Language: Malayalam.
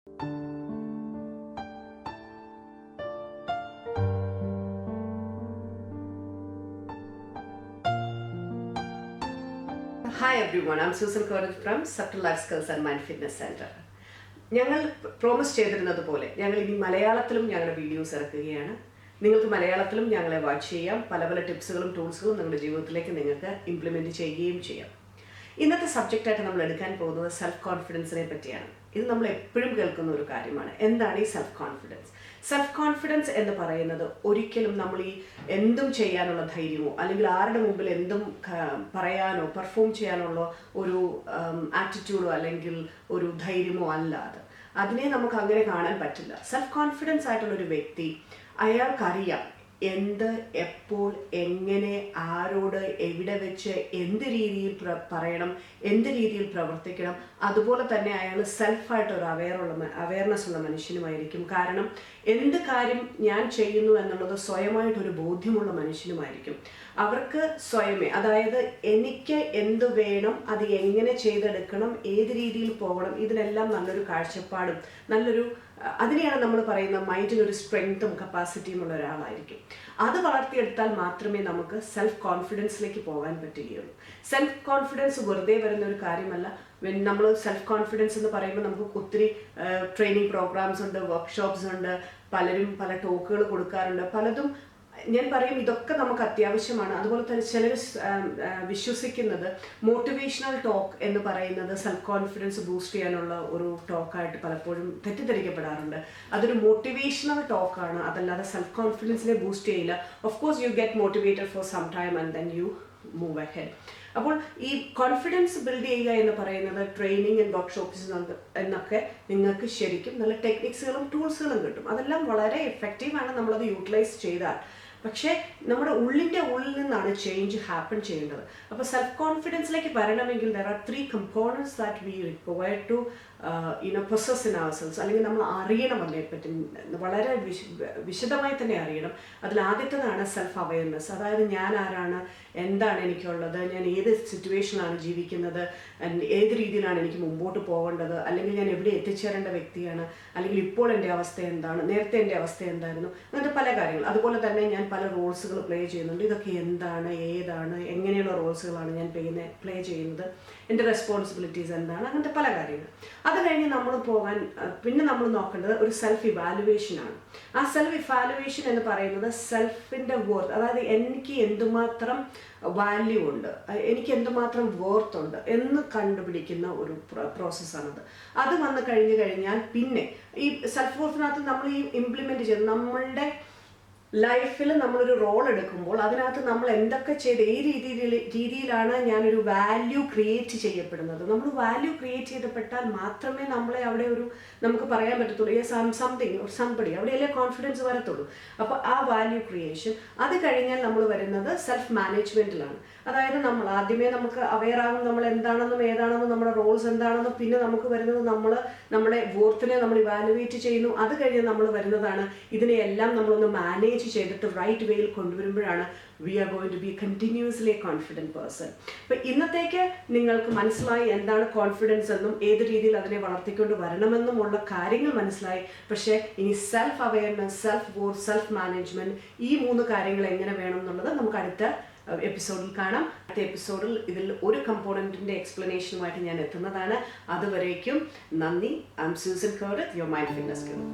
Hi everyone, I'm Susan Curtis from Subtle Life Skills and Mind Fitness Center. ഞങ്ങൾ പ്രോമിസ് ചെയ്തിരുന്നത് പോലെ ഞങ്ങൾ ഇനി മലയാളത്തിലും ഞങ്ങളുടെ വീഡിയോസ് ഇറക്കുകയാണ്. നിങ്ങൾക്ക് മലയാളത്തിലും ഞങ്ങളെ വാച്ച് ചെയ്യാം. പല പല ടിപ്സുകളും ടൂൾസുകളും നിങ്ങളുടെ ജീവിതത്തിലേക്ക് നിങ്ങൾക്ക് ഇംപ്ലിമെൻറ്റ് ചെയ്യുകയും ചെയ്യാം. ഇന്നത്തെ സബ്ജക്റ്റായിട്ട് നമ്മൾ എടുക്കാൻ പോകുന്നത് സെൽഫ് കോൺഫിഡൻസിനെ പറ്റിയാണ്. ഇത് നമ്മൾ എപ്പോഴും കേൾക്കുന്ന ഒരു കാര്യമാണ്. എന്താണ് ഈ സെൽഫ് കോൺഫിഡൻസ്? സെൽഫ് കോൺഫിഡൻസ് എന്ന് പറയുന്നത് ഒരിക്കലും നമ്മൾ ഈ എന്തും ചെയ്യാനുള്ള ധൈര്യമോ അല്ലെങ്കിൽ ആരുടെ മുമ്പിൽ എന്തും പറയാനോ പെർഫോം ചെയ്യാനുള്ള ഒരു ആറ്റിറ്റ്യൂഡോ അല്ലെങ്കിൽ ഒരു ധൈര്യമോ അല്ല. അതിനെ നമുക്ക് അങ്ങനെ കാണാൻ പറ്റില്ല. സെൽഫ് കോൺഫിഡൻസ് ആയിട്ടുള്ളൊരു വ്യക്തി അയാൾക്കറിയാം എന്ത്, എപ്പോൾ, എങ്ങനെ, ആരോട്, എവിടെ വെച്ച്, എന്ത് രീതിയിൽ പറയണം, എന്ത് രീതിയിൽ പ്രവർത്തിക്കണം. അതുപോലെ തന്നെ അയാൾ സെൽഫായിട്ടൊരു അവയർനെസ് ഉള്ള മനുഷ്യനുമായിരിക്കും. കാരണം എന്ത് കാര്യം ഞാൻ ചെയ്യുന്നു എന്നുള്ളത് സ്വയമായിട്ടൊരു ബോധ്യമുള്ള മനുഷ്യനുമായിരിക്കും. അവർക്ക് സ്വയമേ, അതായത് എനിക്ക് എന്ത് വേണം, അത് എങ്ങനെ ചെയ്തെടുക്കണം, ഏത് രീതിയിൽ പോകണം, ഇതിനെല്ലാം നല്ലൊരു കാഴ്ചപ്പാടും അതിനെയാണ് നമ്മൾ പറയുന്ന മൈൻഡിനൊരു സ്ട്രെങ്ത്തും കപ്പാസിറ്റിയും ഉള്ള ഒരാളായിരിക്കും. അത് വളർത്തിയെടുത്താൽ മാത്രമേ നമുക്ക് സെൽഫ് കോൺഫിഡൻസിലേക്ക് പോകാൻ പറ്റുകയുള്ളൂ. സെൽഫ് കോൺഫിഡൻസ് വെറുതെ വരുന്ന ഒരു കാര്യമല്ല. നമ്മൾ സെൽഫ് കോൺഫിഡൻസ് എന്ന് പറയുമ്പോൾ നമുക്ക് ഒത്തിരി ട്രെയിനിങ് പ്രോഗ്രാംസ് ഉണ്ട്, വർക്ക്ഷോപ്സ് ഉണ്ട്, പലരും പല ടോക്കുകൾ കൊടുക്കാറുണ്ട്. പലതും ഞാൻ പറയും ഇതൊക്കെ നമുക്ക് അത്യാവശ്യമാണ്. അതുപോലെ തന്നെ ചിലർ വിശ്വസിക്കുന്നത് മോട്ടിവേഷണൽ ടോക്ക് എന്ന് പറയുന്നത് സെൽഫ് കോൺഫിഡൻസ് ബൂസ്റ്റ് ചെയ്യാനുള്ള ഒരു ടോക്കായിട്ട് പലപ്പോഴും തെറ്റിദ്ധരിക്കപ്പെടാറുണ്ട്. അതൊരു മോട്ടിവേഷണൽ ടോക്കാണ്, അതല്ലാതെ സെൽഫ് കോൺഫിഡൻസിനെ ബൂസ്റ്റ് ചെയ്യില്ല. Of course you get motivated for some time and then you move ahead. അപ്പോൾ ഈ കോൺഫിഡൻസ് ബിൽഡ് ചെയ്യുക എന്ന് പറയുന്നത് ട്രെയിനിങ് ആൻഡ് വർക്ക്ഷോപ്സ് എന്നൊക്കെ നിങ്ങൾക്ക് ശരിക്കും നല്ല ടെക്നിക്സുകളും ടൂൾസുകളും കിട്ടും. അതെല്ലാം വളരെ എഫക്റ്റീവാണ് നമ്മളത് യൂട്ടിലൈസ് ചെയ്താൽ. പക്ഷേ നമ്മുടെ ഉള്ളിൽ നിന്നാണ് ചേഞ്ച് ഹാപ്പൻ ചെയ്യേണ്ടത്. അപ്പോൾ സെൽഫ് കോൺഫിഡൻസിലേക്ക് വരണമെങ്കിൽ there are 3 components that we require to possess in ourselves. അല്ലെങ്കിൽ നമ്മൾ അറിയണം, അതിനെപ്പറ്റി വളരെ വിശദമായി തന്നെ അറിയണം. അതിൽ ആദ്യത്തേതാണ് സെൽഫ് അവയർനെസ്. അതായത് ഞാൻ ആരാണ്, എന്താണ് എനിക്കുള്ളത്, ഞാൻ ഏത് സിറ്റുവേഷനാണ് ജീവിക്കുന്നത്, ഏത് രീതിയിലാണ് എനിക്ക് മുമ്പോട്ട് പോകേണ്ടത്, അല്ലെങ്കിൽ ഞാൻ എവിടെ എത്തിച്ചേരേണ്ട വ്യക്തിയാണ്, അല്ലെങ്കിൽ ഇപ്പോൾ എൻ്റെ അവസ്ഥ എന്താണ്, നേരത്തെ എൻ്റെ അവസ്ഥ എന്തായിരുന്നു, അങ്ങനത്തെ പല കാര്യങ്ങൾ. അതുപോലെ തന്നെ ഞാൻ പല റോൾസുകൾ പ്ലേ ചെയ്യുന്നുണ്ട്. ഇതൊക്കെ എന്താണ്, ഏതാണ്, എങ്ങനെയുള്ള റോൾസുകളാണ് ഞാൻ പ്ലേ ചെയ്യുന്നത്, എൻ്റെ റെസ്പോൺസിബിലിറ്റീസ് എന്താണ്, അങ്ങനത്തെ പല കാര്യങ്ങൾ. അത് കഴിഞ്ഞ് പിന്നെ നമ്മൾ നോക്കേണ്ടത് ഒരു സെൽഫ് ഇവാലുവേഷനാണ്. ആ സെൽഫ് ഇവാലുവേഷൻ എന്ന് പറയുന്നത് സെൽഫിൻ്റെ വർത്ത്, അതായത് എനിക്ക് എന്തുമാത്രം വാല്യൂ ഉണ്ട്, എനിക്ക് എന്തുമാത്രം വർത്ത് ഉണ്ട് എന്ന് കണ്ടുപിടിക്കുന്ന ഒരു പ്രോസസ്സാണത്. അത് വന്നു കഴിഞ്ഞാൽ പിന്നെ ഈ സെൽഫ് വർത്തിനകത്ത് നമ്മൾ ഈ ഇംപ്ലിമെൻറ്റ് ചെയ്ത് നമ്മളുടെ ലൈഫിൽ നമ്മളൊരു റോൾ എടുക്കുമ്പോൾ അതിനകത്ത് നമ്മൾ എന്തൊക്കെ ചെയ്ത് ഏത് രീതിയിലാണ് ഞാനൊരു വാല്യൂ ക്രിയേറ്റ് ചെയ്യപ്പെടുന്നത്. നമ്മൾ വാല്യൂ ക്രിയേറ്റ് ചെയ്യപ്പെട്ടാൽ മാത്രമേ നമ്മളെ അവിടെ നമുക്ക് പറയാൻ പറ്റത്തുള്ളൂ സംതിങ് അവിടെയല്ലേ കോൺഫിഡൻസ് വരത്തുള്ളൂ. അപ്പോൾ ആ വാല്യൂ ക്രിയേഷൻ, അത് കഴിഞ്ഞാൽ നമ്മൾ വരുന്നത് സെൽഫ് മാനേജ്മെൻറ്റിലാണ്. അതായത് നമ്മൾ ആദ്യമേ നമുക്ക് അവെയർ ആകും നമ്മൾ എന്താണെന്നും ഏതാണെന്നും നമ്മുടെ റോൾസ് എന്താണെന്നും. പിന്നെ നമുക്ക് വരുന്നത് നമ്മുടെ വോർത്തിനെ നമ്മൾ ഇവാലുവേറ്റ് ചെയ്യുന്നു. അത് കഴിഞ്ഞ് നമ്മൾ വരുന്നതാണ് ഇതിനെയെല്ലാം നമ്മളൊന്ന് മാനേജ് ചെയ്തിട്ട് റൈറ്റ് വേയിൽ കൊണ്ടുവരുമ്പോഴാണ് we are going to be continuously confident person. അപ്പം ഇന്നത്തേക്ക് നിങ്ങൾക്ക് മനസ്സിലായി എന്താണ് കോൺഫിഡൻസ് എന്നും ഏത് രീതിയിൽ അതിനെ വളർത്തിക്കൊണ്ട് വരണമെന്നുമുള്ള കാര്യങ്ങൾ മനസ്സിലായി. പക്ഷേ ഇനി self awareness, self worth, self management, ഈ 3 കാര്യങ്ങൾ എങ്ങനെ വേണം എന്നുള്ളത് നമുക്ക് അടുത്ത എപ്പിസോഡിൽ കാണാം. അടുത്ത എപ്പിസോഡിൽ ഇതിൽ ഒരു കമ്പോണൻറ്റിൻ്റെ എക്സ്പ്ലനേഷനുമായിട്ട് ഞാൻ എത്തുന്നതാണ്. അതുവരേക്കും നന്ദി. I M Susan Curtis, your mind fitness Guru.